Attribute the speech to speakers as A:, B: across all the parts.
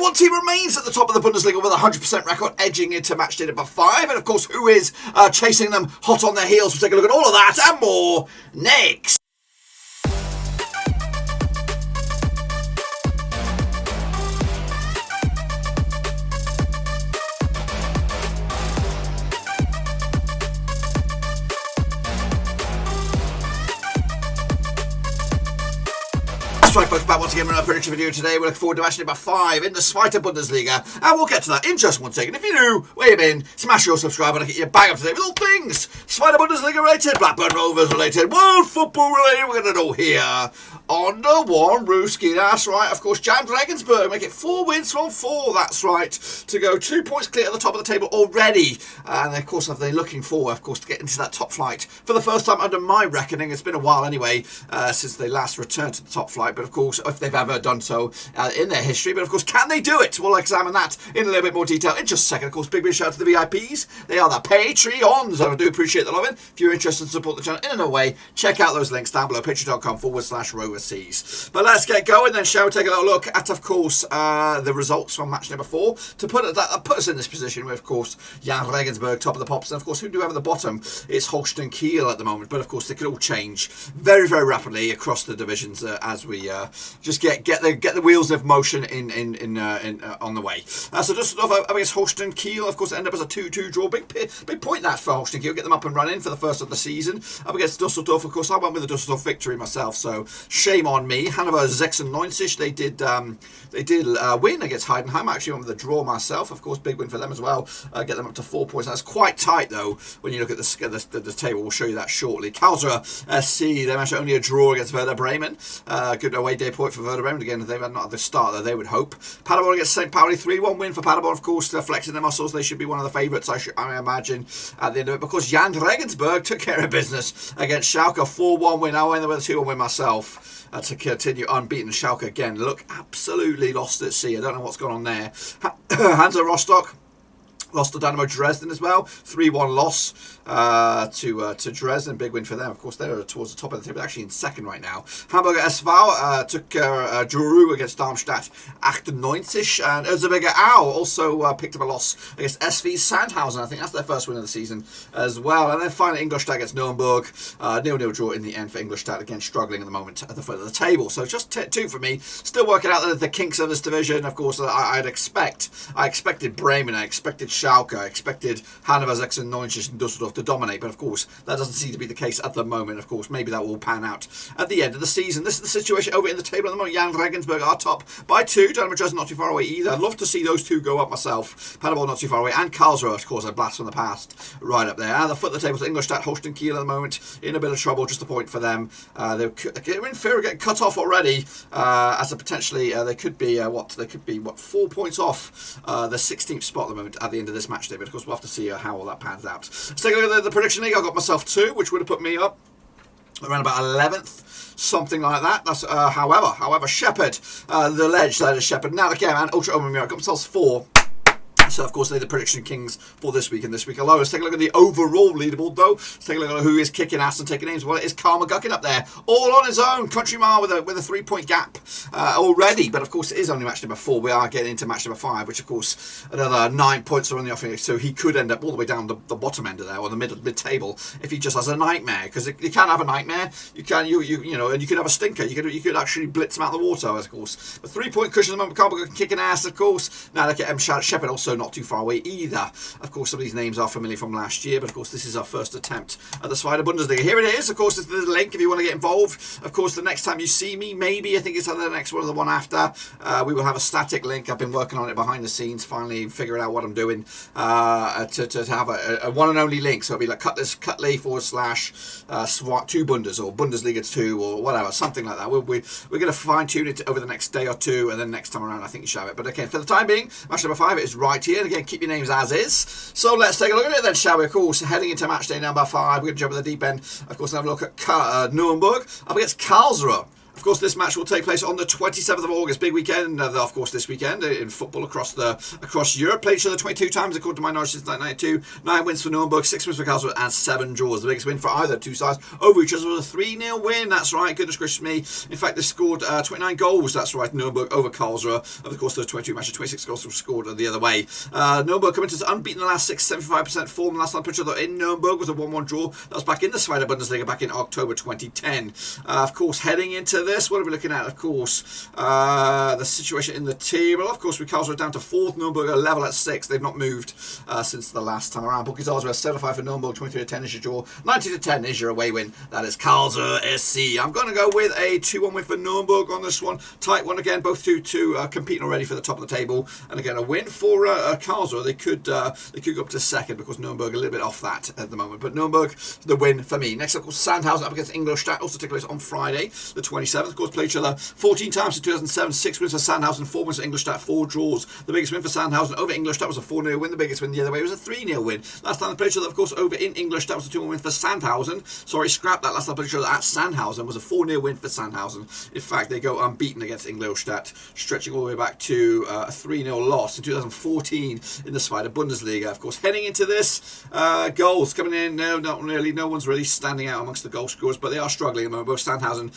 A: one team remains at the top of the Bundesliga with a 100% record, edging into matchday number 5. And of course, who is chasing them hot on their heels? We'll take a look at all of that and more next. Right, folks, back once again with another prediction video today. We're looking forward to match number 5 in the Zweite Bundesliga, and we'll get to that in just one second. If you're new, where you been, smash your subscribe button and get your bang up today with all things Zweite Bundesliga related, Blackburn Rovers related, world football related. We're going to do here on the one Ruski. That's right, of course, Jahn Regensburg make it 4 wins from 4. That's right, to go 2 points clear at the top of the table already. And of course, they're looking forward, of course, to get into that top flight for the first time under my reckoning. It's been a while anyway since they last returned to the top flight, but of course, if they've ever done so in their history. But of course, can they do it? We'll examine that in a little bit more detail in just a second. Of course, big shout out to the VIPs. They are the Patreons. I do appreciate the loving. If you're interested in support the channel in another way, check out those links down below, patreon.com/Roverseas. But let's get going then, shall we? Take a little look at, of course, the results from match number 4 to put us in this position with, of course, Jahn Regensburg top of the pops, and of course, who do have at the bottom? It's Holstein Kiel at the moment, but of course, they could all change very, very rapidly across the divisions as we just get the wheels of motion on the way. So Düsseldorf against Holstein Kiel, of course, end up as a 2-2 draw. Big point that for Holstein Kiel, get them up and running for the first of the season. Up against Düsseldorf, of course, I went with the Düsseldorf victory myself, so shame on me. Hannover 96, they did win against Heidenheim. I actually went with the draw myself, of course, big win for them as well. Get them up to 4 points. That's quite tight though when you look at the table. We'll show you that shortly. Karlsruher SC, they managed only a draw against Werder Bremen. Good away day point for Werder Bremen. Again, they've had not the start that they would hope. Paderborn against St. Pauli, 3-1 win for Paderborn. Of course, they're flexing their muscles. They should be one of the favourites, I imagine, at the end of it. Because Jahn Regensburg took care of business against Schalke, 4-1 win. I went there with a 2-1 win myself to continue unbeaten. Schalke again look absolutely lost at sea. I don't know what's going on there. Hansa Rostock lost to Dynamo Dresden as well. 3-1 loss to Dresden. Big win for them. Of course, they're towards the top of the table, actually in second right now. Hamburger SV took drew against Darmstadt 98. And Erzgebirge also picked up a loss against SV Sandhausen. I think that's their first win of the season as well. And then finally, Ingolstadt against Nürnberg. 0-0 draw in the end for Ingolstadt. Again, struggling at the moment at the foot of the table. So just 2 for me. Still working out the kinks of this division. Of course, I expected Bremen. I expected Schalke. I expected Hannover 96 and Düsseldorf to dominate, but of course that doesn't seem to be the case at the moment. Of course, maybe that will pan out at the end of the season. This is the situation over in the table at the moment. Jahn Regensburg are top by 2. Dynamo Dresden not too far away either. I'd love to see those 2 go up myself. Paderborn not too far away, and Karlsruhe, of course, a blast from the past right up there. And the foot of the table is Ingolstadt, Holstein Kiel at the moment in a bit of trouble. Just a point for them. They're in fear of getting cut off already. As a potentially they could be 4 points off the 16th spot at the moment at the end of this match day. But of course, we'll have to see how all that pans out. Let's take a look at the prediction league. I got myself 2, which would have put me up around about 11th, something like that. That's however, Shepherd, the ledge that is Shepherd, now again, and Ultra Omamir, I got myself 4. So, of course, they're the prediction kings for this week and this week alone. Let's take a look at the overall leaderboard, though. Let's take a look at who is kicking ass and taking names. Well, it is Karl McGuckin up there, all on his own. Country Mile with a 3-point gap already. But, of course, it is only match number 4. We are getting into match number 5, which, of course, another 9 points are on the offing. So he could end up all the way down the bottom end of there, or the mid-table, if he just has a nightmare. Because you can have a nightmare. You can, you know, and you could have a stinker. You could actually blitz him out of the water, of course. The 3-point cushion at the moment, Karl McGuckin kicking ass, of course. Now, look at Shepherd, also not too far away either. Of course, some of these names are familiar from last year, but of course, this is our first attempt at the Zweite Bundesliga. Here it is. Of course, there's the link if you want to get involved. Of course, the next time you see me, maybe I think it's either the next one or the one after, we will have a static link. I've been working on it behind the scenes, finally figuring out what I'm doing to have a one and only link. So it'll be like Cutly / 2 Bundes or Bundesliga 2 or whatever, something like that. We're going to fine tune it over the next day or 2, and then next time around, I think you should have it. But okay, for the time being, match number 5 is right here. And again, keep your names as is. So let's take a look at it then, shall we? Of course, heading into match day number 5, we're going to jump in the deep end. Of course, have a look at Nürnberg up against Karlsruhe. Of course, this match will take place on the 27th of August, big weekend. Of course, this weekend in football across Europe. Played each other 22 times according to my knowledge since 1992. 9 wins for Nürnberg, 6 wins for Karlsruhe, and 7 draws. The biggest win for either two sides over each other was a 3-0 win. That's right, goodness gracious me. In fact, they scored 29 goals. That's right, Nürnberg over Karlsruhe. Of course, those 22 matches, 26 goals were scored the other way. Nürnberg coming to unbeaten the last 6, 75% form. The last time played each other in Nürnberg was a 1-1 draw. That was back in the Zweite Bundesliga back in October 2010. Of course, heading into this, what are we looking at? Of course, the situation in the table. Of course, we Karlsruhe down to 4th, Nürnberg are level at 6th. They've not moved since the last time around. Bookies odds were 75 for Nürnberg, 23-10 is your draw, 90-10 is your away win. That is Karlsruhe SC. I'm going to go with a 2-1 win for Nürnberg on this one. Tight one again, both two competing already for the top of the table. And again, a win for Karlsruhe. They could go up to 2nd because Nürnberg a little bit off that at the moment. But Nürnberg, the win for me. Next up, of course, Sandhausen up against Ingolstadt. Also take place on Friday, the 27th. Of course, play each other 14 times in 2007, 6 wins for Sandhausen, 4 wins for Ingolstadt, 4 draws. The biggest win for Sandhausen over Ingolstadt was a 4-0 win. The biggest win the other way was a 3-0 win. Last time they played each other, of course, over in Ingolstadt was a 2-1 win for Sandhausen. Sorry, scrap that. Last time they played each other at Sandhausen was a 4-0 win for Sandhausen. In fact, they go unbeaten against Ingolstadt, stretching all the way back to a 3-0 loss in 2014 in the Zweite Bundesliga. Of course, heading into this, goals coming in. No, not really. No one's really standing out amongst the goal scorers, but they are struggling at the moment. Both Sandhausen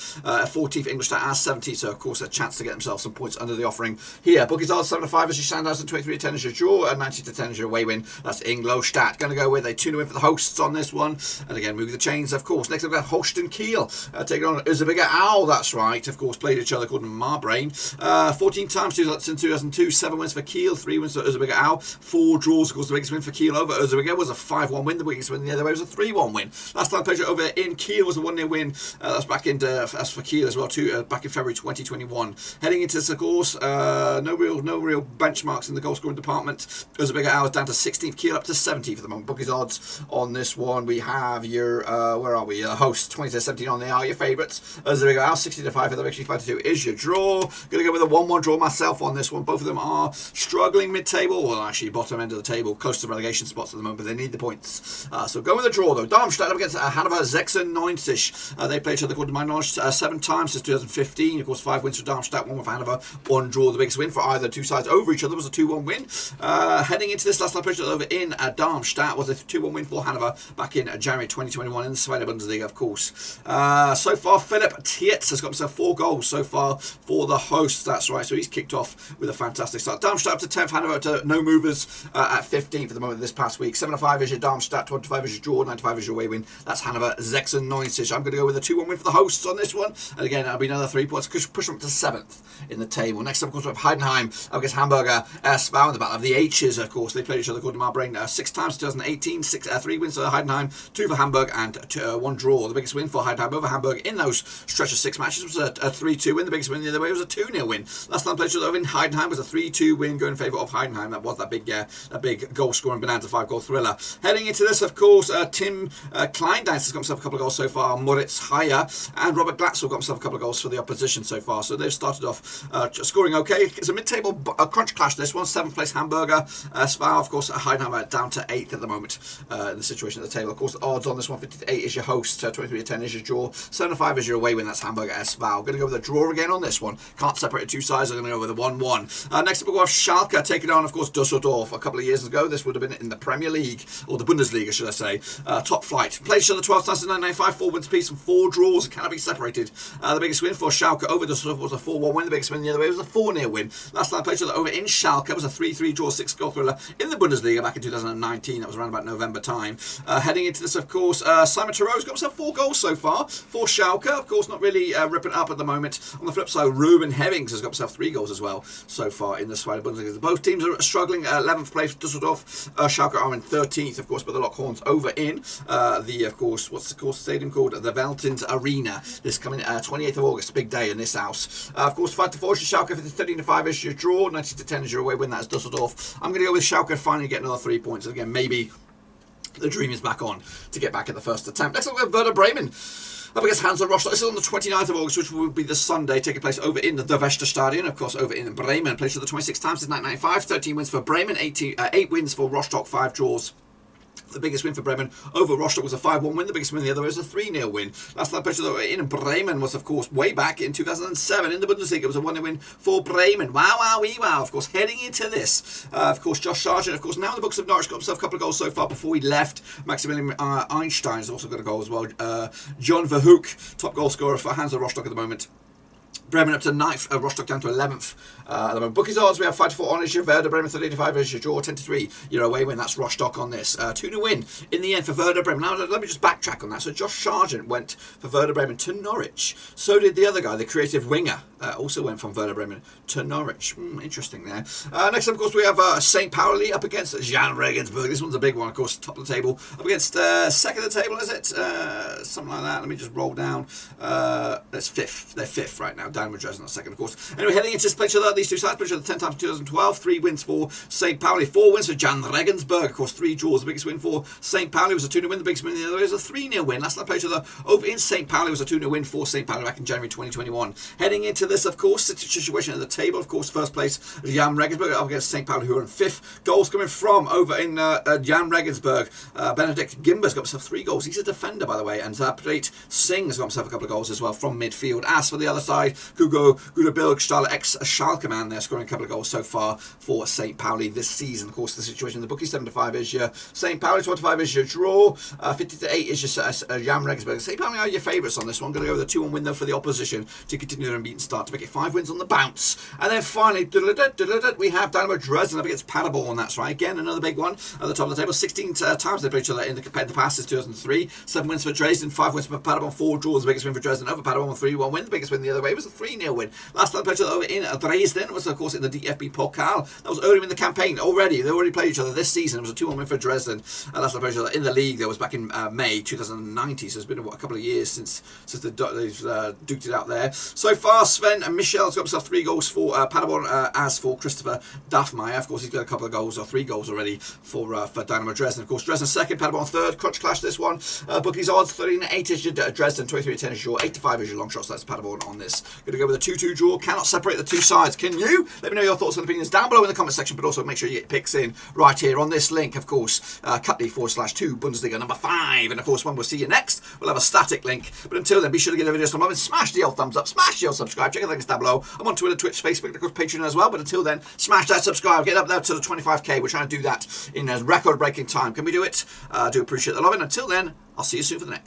A: 14th, Ingolstadt are 70th, so of course a chance to get themselves some points under the offering here. Bookies odds 7-5 as your Sandhausen, 23-10 is your draw, and 90-10 is your away win. That's Ingolstadt. Going to go with a 2-0 win for the hosts on this one, and again moving the chains. Of course, next up we have Holstein Kiel taking on Erzgebirge. That's right. Of course, played each other according to my brain. 14 times since 2002, 7 wins for Kiel, 3 wins for Erzgebirge, 4 draws. Of course, the biggest win for Kiel over Erzgebirge was a 5-1 win. The biggest win the other way was a 3-1 win. Last time played over in Kiel was a 1-0 win. That's back in as for Kiel as well too. Back in February 2021. Heading into this, of course, no real benchmarks in the goal scoring department. Erzgebirge was down to 16th, Kiel up to 17th at the moment. Bookies odds on this one. We have your where are we? Host 20-17 on. They are your favourites. Erzgebirge 60-5 for the victory. 5-2 is your draw. Going to go with a 1-1 draw myself on this one. Both of them are struggling mid-table, well actually bottom end of the table, close to relegation spots at the moment, but they need the points. So go with a draw though. Darmstadt up against Hannover 96. They play each other according to my knowledge 7 times since 2015. Of course, 5 wins for Darmstadt, 1 for Hannover, 1 draw. The biggest win for either two sides over each other was a 2-1 win. Heading into this, last time played over in Darmstadt was a 2-1 win for Hannover back in January 2021 in the Zweite Bundesliga, of course. So far, Philipp Tietz has got himself 4 goals so far for the hosts. That's right. So he's kicked off with a fantastic start. Darmstadt up to 10th, Hannover up to no movers at 15th at the moment this past week. 7-5 is your Darmstadt, 25 is your draw, 95 is your away win. That's Hannover 96. I'm going to go with a 2-1 win for the hosts on this one. And again, that'll be another 3 points. Push them up to 7th in the table. Next up, of course, we have Heidenheim up against Hamburger SV in the battle of the H's, of course. They played each other according to my brain 6 times 2018. 3 wins for Heidenheim, 2 for Hamburg, and 1 draw. The biggest win for Heidenheim over Hamburg in those stretch of 6 matches was a 3-2 win. The biggest win the other way was a 2-0 win. Last time played each other in Heidenheim was a 3-2 win going in favour of Heidenheim. That was that big goal scoring bonanza 5-goal thriller. Heading into this, of course, Tim Kleindienst has got himself a couple of goals so far. Moritz Heyer and Robert Glatzel got himself a couple of goals for the opposition so far. So they've started off scoring okay. It's a mid-table crunch clash this one. 7th place Hamburger SV. Of course, Heidenheim down to 8th at the moment in the situation at the table. Of course, the odds on this one, 50-8 is your host, 23-10 is your draw, 7-5 is your away win. That's Hamburger SV. Going to go with a draw again on this one. Can't separate two sides. I'm going to go with a 1-1. Next up, we'll have Schalke taking on, of course, Düsseldorf. A couple of years ago, this would have been in the Premier League, or the Bundesliga, should I say. Top flight. Played each other 12 times in 1995, 4 wins apiece and 4 draws. Cannot be separated. The biggest win for Schalke over Düsseldorf was a 4-1 win. The biggest win the other way was a 4-0 win. Last time played each other over in Schalke was a 3-3 draw, 6-goal thriller in the Bundesliga back in 2019. That was around about November time. Heading into this, of course, Simon Theroux's got himself 4 goals so far for Schalke. Of course, not really ripping up at the moment. On the flip side, Ruben Hevings has got himself 3 goals as well so far in the Zweite Bundesliga. Both teams are struggling. 11th place Düsseldorf. Schalke are in 13th, of course, but the Lockhorns over in of course, what's the course stadium called? The Veltins Arena. This coming 28th of August, big day in this house. Of course, 5-4 is your Schalke, 13-5 is your draw, 90-10 is your away win. That's Düsseldorf. I'm going to go with Schalke finally get another 3 points. And again, maybe the dream is back on to get back at the first attempt. Next up, we have Werder Bremen up against Hansa Rostock. This is on the 29th of August, which will be the Sunday, taking place over in the Westerstadion, of course, over in Bremen. Played for the 26 times since 1995, 13 wins for Bremen, 8 wins for Rostock, 5 draws. The biggest win for Bremen over Rostock was a 5-1 win. The biggest win the other way was a 3-0 win. Last time picture in Bremen was, of course, way back in 2007 in the Bundesliga. It was a 1-0 win for Bremen. Wow, wow, wee, wow. Of course, heading into this, of course, Josh Sargent, of course, now in the books of Norwich, got himself a couple of goals so far before he left. Maximilian Einstein's also got a goal as well. John Verhoek, top goal scorer for Hansa Rostock at the moment. Bremen up to 9th, Rostock down to 11th. At the moment. Bookies odds, we have 5-4 on is your Werder Bremen, 35 is your draw, 10-3. Your away win, that's Rostock on this. 2-0 win in the end for Werder Bremen. Now, let me just backtrack on that. So, Josh Sargent went for Werder Bremen to Norwich. So did the other guy, the creative winger, also went from Werder Bremen to Norwich. Interesting there. Next up, of course, we have St. Pauli up against Jahn Regensburg. This one's a big one, of course, top of the table. Up against second of the table, is it? Something like that. Let me just roll down. That's fifth. They're fifth right now. Dynamo Dresden is second, of course. Anyway, heading into this picture, these two sides, picture the 10 times 2012, 3 wins for St. Pauli, 4 wins for Jahn Regensburg, of course, 3 draws. The biggest win for St. Pauli was a 2-0 win, the biggest win the other way was a 3-0 win. Last time I played over in St. Pauli was a 2-0 win for St. Pauli back in January 2021. Heading into this, of course, situation at the table, of course, first place, Jahn Regensburg up against St. Pauli, who are in 5th. Goals coming from over in Jahn Regensburg. Benedict Gimber's got himself 3 goals. He's a defender, by the way, and Pete Singh has got himself a couple of goals as well from midfield. As for the other side, Hugo Gudebilgstaller, ex-Schalke man there, scoring a couple of goals so far for St. Pauli this season. Of course, the situation in the bookie, 7-5 is your St. Pauli, 25 is your draw, 50-8 is your Jahn Regensburg. St. Pauli are your favourites on this one. Going to go with a 2-1 win though for the opposition to continue their unbeaten start to make it 5 wins on the bounce. And then finally, we have Dynamo Dresden up against Paderborn. That's right. Again, another big one at the top of the table. 16 times they played each other in the past is 2003. 7 wins for Dresden, 5 wins for Paderborn, 4 draws. The biggest win for Dresden over Paderborn, 3-1 win. The biggest win the other way was a 3-0 win. Last time they played each other over in Dresden was, of course, in the DFB Pokal. That was early in the campaign already. They already played each other this season. It was a 2-1 win for Dresden. Last time they played each other in the league, that was back in May 2019. So it's been a couple of years since they've duked it out there. So far, Sven and Michel's got himself 3 goals for Paderborn. As for Christopher Duffmeyer, of course, he's got a couple of goals, or 3 goals already for Dynamo Dresden. Of course, Dresden second, Paderborn third. Crutch clash this one. Bookies odds 13-8 is your Dresden, 23-10 is your 8-5 is your long shots. That's Paderborn on this. Going to go with a 2-2 draw. Cannot separate the two sides. Can you? Let me know your thoughts and opinions down below in the comment section, but also make sure you get picks in right here on this link, of course. Cutley/2 Bundesliga number 5. And of course, when we'll see you next, we'll have a static link. But until then, be sure to give the video some love and smash the old thumbs up, smash the old subscribe. Check out the links down below. I'm on Twitter, Twitch, Facebook, and of course Patreon as well. But until then, smash that subscribe. Get up there to the 25k. We're trying to do that in a record-breaking time. Can we do it? I do appreciate the love. And until then, I'll see you soon for the next.